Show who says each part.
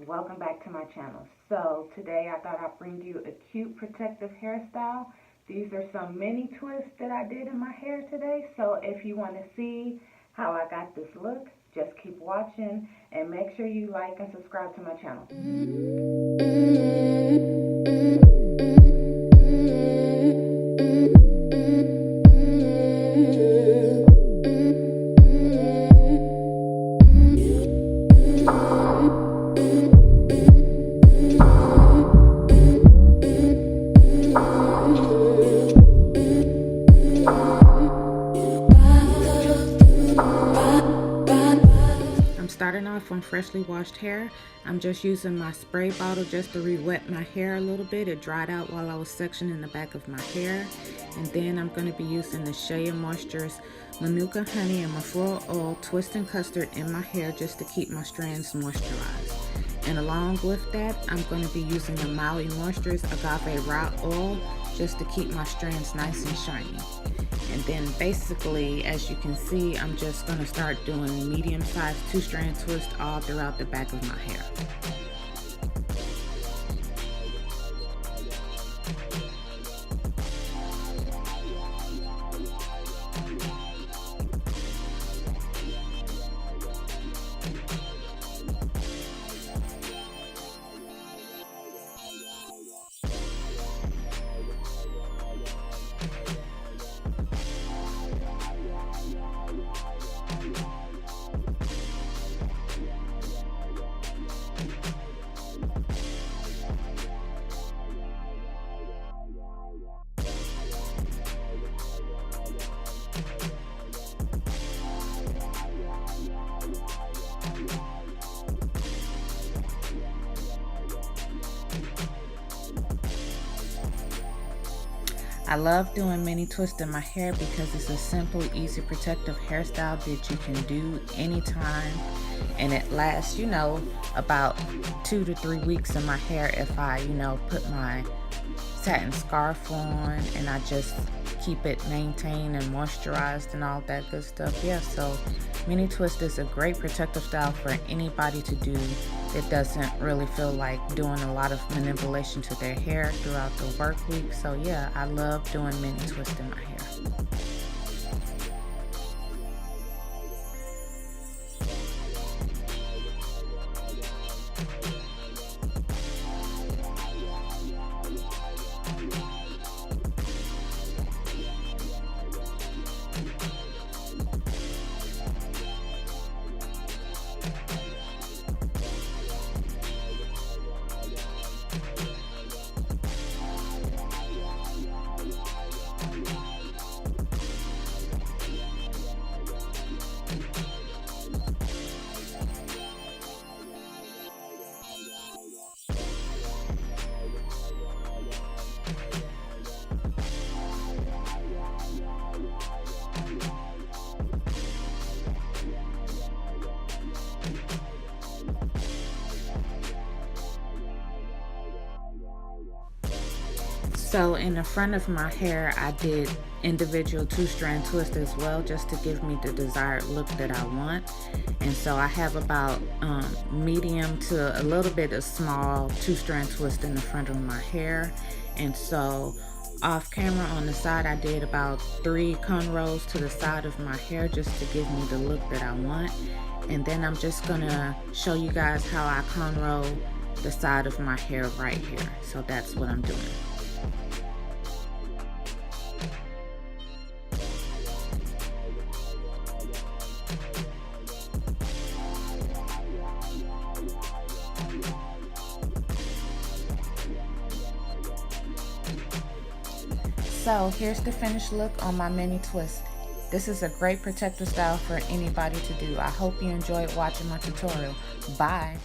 Speaker 1: welcome back to my channel. So today I thought I'd bring you a cute protective hairstyle. These are some mini twists that I did in my hair today. So if you want to see how I got this look, just keep watching and make sure you like and subscribe to my channel. Starting off on freshly washed hair, I'm just using my spray bottle just to re-wet my hair a little bit. It dried out while I was sectioning the back of my hair. And then I'm going to be using the Shea Moisture's Manuka honey and Mafura oil, twisting custard in my hair just to keep my strands moisturized. And along with that, I'm going to be using the Maui Moisture's Agave raw oil just to keep my strands nice and shiny. And then basically, as you can see, I'm just going to start doing medium-sized 2-strand twists all throughout the back of my hair. I love doing mini twists in my hair because it's a simple, easy, protective hairstyle that you can do anytime, and it lasts, about 2 to 3 weeks in my hair if I, put my satin scarf on and I just keep it maintained and moisturized and all that good stuff. Yeah, so mini twist is a great protective style for anybody to do that doesn't really feel like doing a lot of manipulation to their hair throughout the work week. So yeah, I love doing mini twist in my hair. So in the front of my hair, I did individual 2-strand twists as well, just to give me the desired look that I want. And so I have about medium to a little bit of small 2-strand twist in the front of my hair. And so off camera on the side, I did about 3 cornrows to the side of my hair just to give me the look that I want. And then I'm just gonna show you guys how I cornrow the side of my hair right here. So that's what I'm doing. So here's the finished look on my mini twist. This is a great protective style for anybody to do. I hope you enjoyed watching my tutorial. Bye.